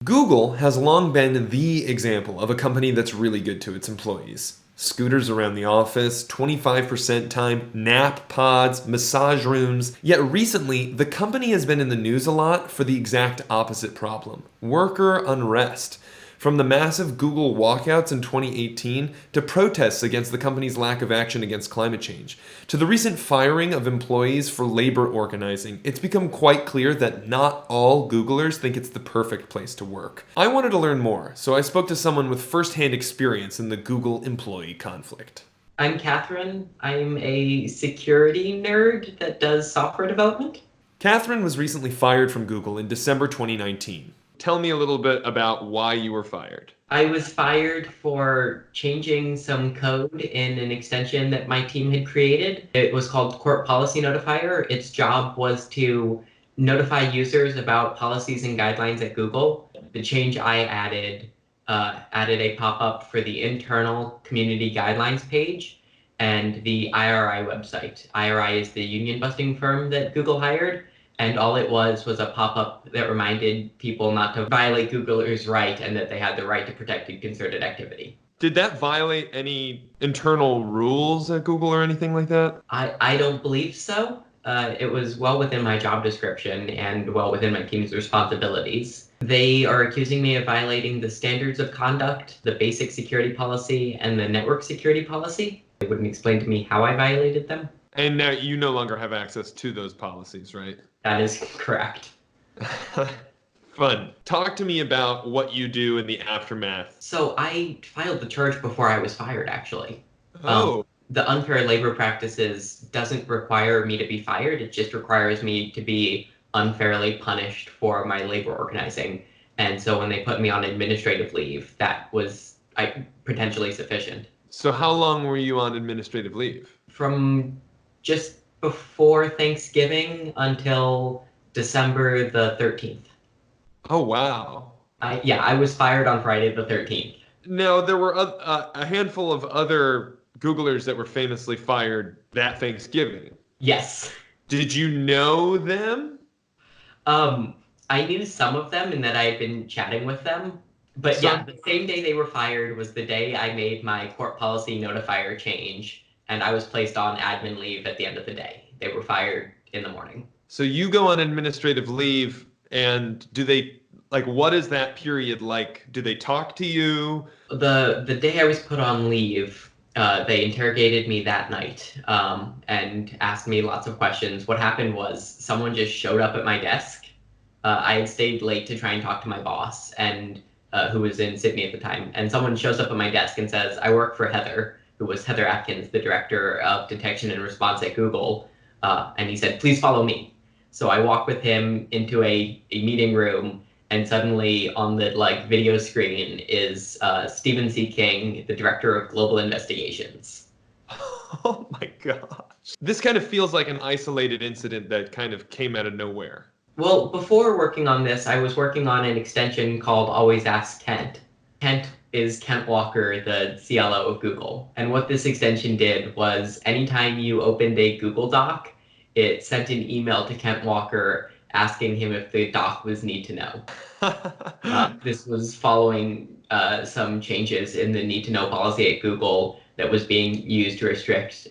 Google has long been the example of a company that's really good to its employees. Scooters around the office, 25% time, nap pods, massage rooms. Yet recently, the company has been in the news a lot for the exact opposite problem: worker unrest. From the massive Google walkouts in 2018 to protests against the company's lack of action against climate change, to the recent firing of employees for labor organizing, it's become quite clear that not all Googlers think it's the perfect place to work. I wanted to learn more, so I spoke to someone with first-hand experience in the Google employee conflict. I'm Kathryn. I'm a security nerd that does software development. Kathryn was recently fired from Google in December 2019. Tell me a little bit about why you were fired. I was fired for changing some code in an extension that my team had created. It was called Court Policy Notifier. Its job was to notify users about policies and guidelines at Google. The change I added a pop-up for the internal community guidelines page and the IRI website. IRI is the union busting firm that Google hired. And all it was a pop-up that reminded people not to violate Googler's right and that they had the right to protected concerted activity. Did that violate any internal rules at Google or anything like that? I don't believe so. It was well within my job description and well within my team's responsibilities. They are accusing me of violating the standards of conduct, the basic security policy, and the network security policy. They wouldn't explain to me how I violated them. And now you no longer have access to those policies, right? That is correct. Fun. Talk to me about what you do in the aftermath. So I filed the charge before I was fired, actually. Oh. The unfair labor practices doesn't require me to be fired. It just requires me to be unfairly punished for my labor organizing. And so when they put me on administrative leave, that was potentially sufficient. So how long were you on administrative leave? From just before Thanksgiving until December the 13th. Oh, wow. I was fired on Friday the 13th. Now, there were a handful of other Googlers that were famously fired that Thanksgiving. Yes. Did you know them? I knew some of them in that I had been chatting with them. But yeah, the same day they were fired was the day I made my court policy notifier change, and I was placed on admin leave at the end of the day. They were fired in the morning. So you go on administrative leave, and what is that period like? Do they talk to you? The day I was put on leave, they interrogated me that night and asked me lots of questions. What happened was someone just showed up at my desk. I had stayed late to try and talk to my boss, and who was in Sydney at the time. And someone shows up at my desk and says, "I work for Heather," who was Heather Atkins, the director of detection and response at Google. And he said, "Please follow me." So I walk with him into a meeting room, and suddenly on the video screen is 𝗔𝗯𝚑 𝗚𝚏, the director of global investigations. Oh my gosh. This kind of feels like an isolated incident that kind of came out of nowhere. Well, before working on this, I was working on an extension called Always Ask Kent. Kent is Kent Walker, the CLO of Google. And what this extension did was anytime you opened a Google Doc, it sent an email to Kent Walker asking him if the doc was need to know. This was following some changes in the need to know policy at Google that was being used to restrict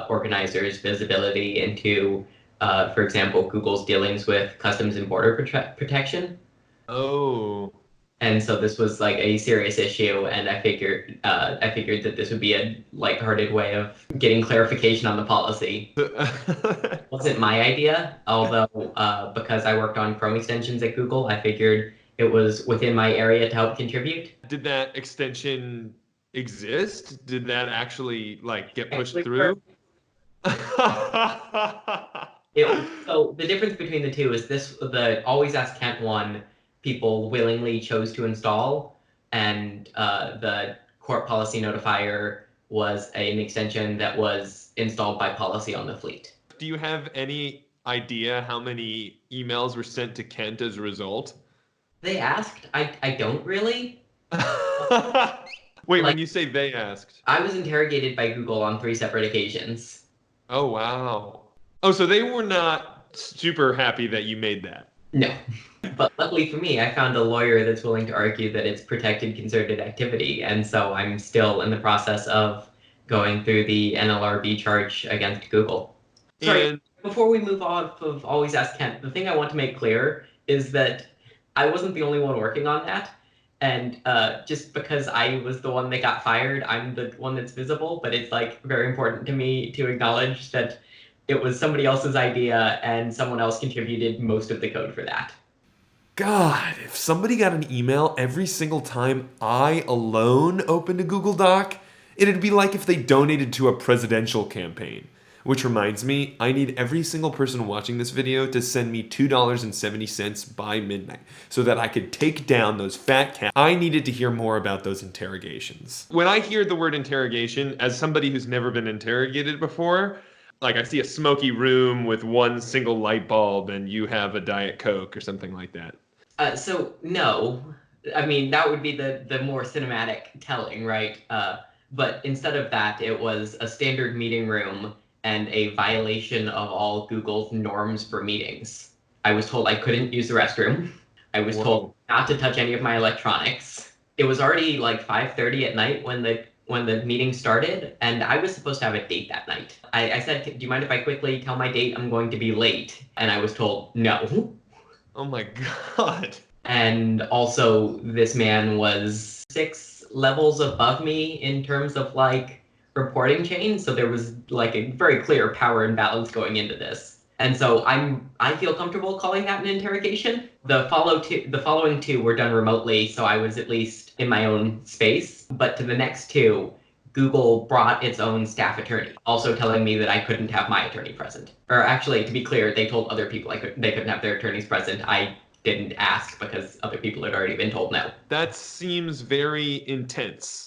organizers' visibility into, for example, Google's dealings with Customs and Border Protection. Oh. And so this was a serious issue, and I figured that this would be a lighthearted way of getting clarification on the policy. It wasn't my idea, although because I worked on Chrome extensions at Google, I figured it was within my area to help contribute. Did that extension exist? Did that actually get pushed through? So the difference between the two is the Always Ask Kent one, people willingly chose to install, and the court policy notifier was an extension that was installed by policy on the fleet. Do you have any idea how many emails were sent to Kent as a result? They asked. I don't really. Wait, when you say they asked? I was interrogated by Google on 3 separate occasions. Oh, wow. Oh, so they were not super happy that you made that. No. But luckily for me, I found a lawyer that's willing to argue that it's protected concerted activity, and so I'm still in the process of going through the NLRB charge against Google. Sorry, And before we move off of Always Ask Kent, the thing I want to make clear is that I wasn't the only one working on that. And just because I was the one that got fired, I'm the one that's visible, but it's like very important to me to acknowledge that it was somebody else's idea and someone else contributed most of the code for that. God, if somebody got an email every single time I alone opened a Google Doc, it'd be like if they donated to a presidential campaign. Which reminds me, I need every single person watching this video to send me $2.70 by midnight so that I could take down those fat cats. I needed to hear more about those interrogations. When I hear the word interrogation, as somebody who's never been interrogated before, like I see a smoky room with one single light bulb and you have a Diet Coke or something like that. So no, I mean that would be the more cinematic telling, right? But instead of that, it was a standard meeting room and a violation of all Google's norms for meetings. I was told I couldn't use the restroom. I was told not to touch any of my electronics. It was already like 5:30 at night when the meeting started, and I was supposed to have a date that night. I said, "Do you mind if I quickly tell my date? I'm going to be late." And I was told no. Oh my God. And also, this man was 6 levels above me in terms of like reporting chain. So there was like a very clear power imbalance going into this. And so I feel comfortable calling that an interrogation. The following two were done remotely, so I was at least in my own space. But to the next two, Google brought its own staff attorney, also telling me that I couldn't have my attorney present. Or actually, to be clear, they told other people they couldn't have their attorneys present. I didn't ask because other people had already been told no. That seems very intense.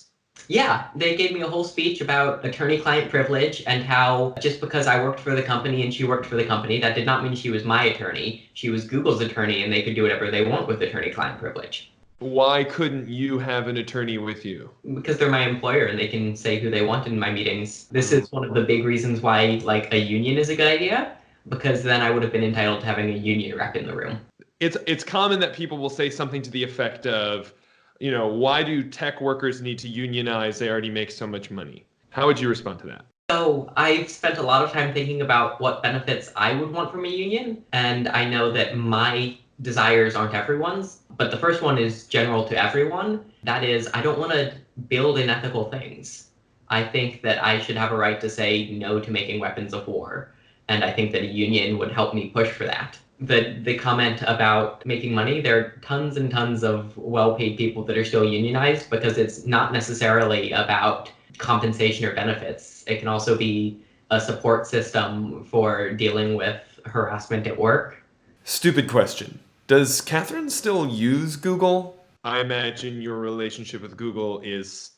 Yeah, they gave me a whole speech about attorney-client privilege and how just because I worked for the company and she worked for the company, that did not mean she was my attorney. She was Google's attorney and they could do whatever they want with attorney-client privilege. Why couldn't you have an attorney with you? Because they're my employer and they can say who they want in my meetings. This is one of the big reasons why like a union is a good idea, because then I would have been entitled to having a union rep in the room. It's common that people will say something to the effect of, why do tech workers need to unionize? They already make so much money. How would you respond to that? So I've spent a lot of time thinking about what benefits I would want from a union, and I know that my desires aren't everyone's, but the first one is general to everyone. That is, I don't want to build unethical things. I think that I should have a right to say no to making weapons of war, and I think that a union would help me push for that. The comment about making money, there are tons and tons of well-paid people that are still unionized because it's not necessarily about compensation or benefits. It can also be a support system for dealing with harassment at work. Stupid question. Does Kathryn still use Google? I imagine your relationship with Google is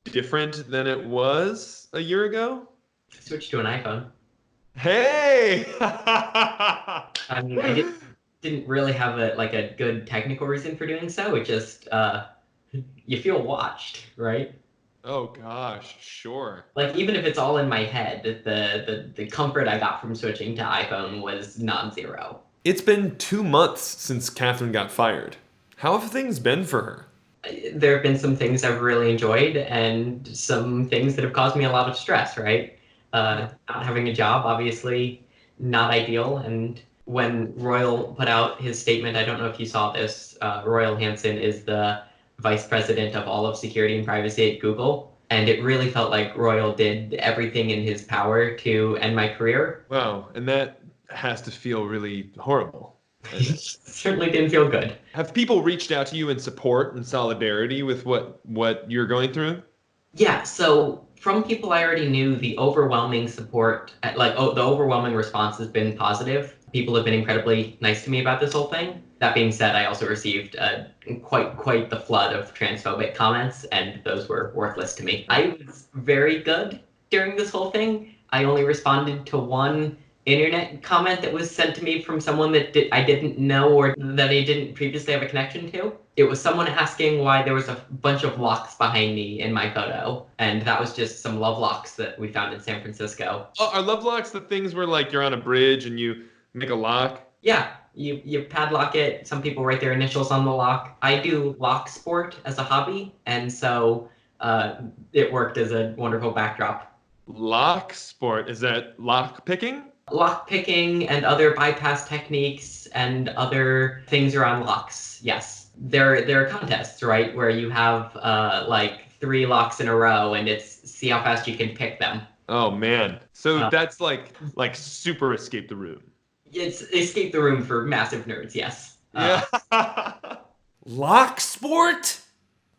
different than it was a year ago. Switch to an iPhone. Hey! I mean, I didn't really have a good technical reason for doing so. It just you feel watched, right? Oh gosh, sure. Like even if it's all in my head, the comfort I got from switching to iPhone was non-zero. It's been 2 months since Kathryn got fired. How have things been for her? There have been some things I've really enjoyed and some things that have caused me a lot of stress, right? Not having a job, obviously, not ideal. And when Royal put out his statement, I don't know if you saw this, Royal Hansen is the vice president of all of security and privacy at Google. And it really felt like Royal did everything in his power to end my career. Wow, and that has to feel really horrible. Certainly didn't feel good. Have people reached out to you in support and solidarity with what you're going through? Yeah, so from people I already knew, the overwhelming support, the overwhelming response has been positive. People have been incredibly nice to me about this whole thing. That being said, I also received quite the flood of transphobic comments, and those were worthless to me. I was very good during this whole thing. I only responded to one internet comment that was sent to me from someone that I didn't know or that I didn't previously have a connection to. It was someone asking why there was a bunch of locks behind me in my photo, and that was just some love locks that we found in San Francisco. Oh, are love locks the things where like you're on a bridge and you make a lock? Yeah, You padlock it. Some people write their initials on the lock. I do lock sport as a hobby, and so it worked as a wonderful backdrop. Lock sport, is that lock picking? Lock picking and other bypass techniques and other things around locks. Yes, there are contests, right, where you have like 3 locks in a row, and it's see how fast you can pick them. Oh man. So that's like super escape the room. It's escape the room for massive nerds, yes. Yeah. Lock sport?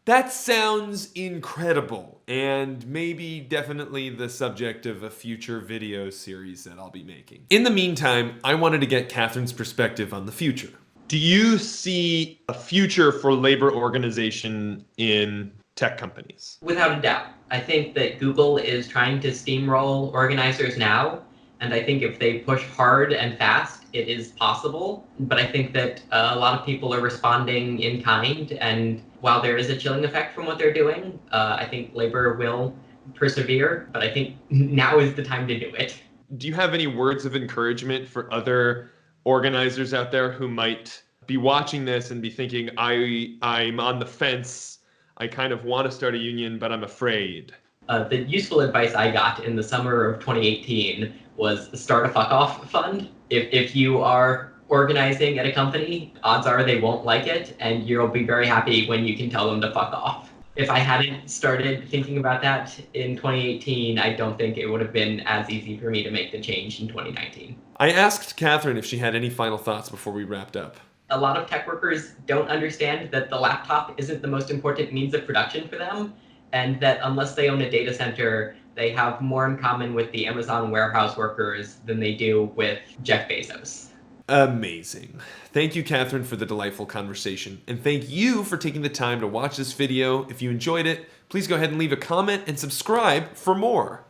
That sounds incredible, and maybe definitely the subject of a future video series that I'll be making. In the meantime, I wanted to get Kathryn's perspective on the future. Do you see a future for labor organization in tech companies? Without a doubt. I think that Google is trying to steamroll organizers now, and I think if they push hard and fast, it is possible. But I think that a lot of people are responding in kind, and while there is a chilling effect from what they're doing, I think labor will persevere, but I think now is the time to do it. Do you have any words of encouragement for other organizers out there who might be watching this and be thinking, I'm on the fence, I kind of want to start a union, but I'm afraid? The useful advice I got in the summer of 2018 was start a fuck off fund. If you are organizing at a company, odds are they won't like it, and you'll be very happy when you can tell them to fuck off. If I hadn't started thinking about that in 2018, I don't think it would have been as easy for me to make the change in 2019. I asked Kathryn if she had any final thoughts before we wrapped up. A lot of tech workers don't understand that the laptop isn't the most important means of production for them, and that unless they own a data center, they have more in common with the Amazon warehouse workers than they do with Jeff Bezos. Amazing. Thank you, Kathryn, for the delightful conversation. And thank you for taking the time to watch this video. If you enjoyed it, please go ahead and leave a comment and subscribe for more.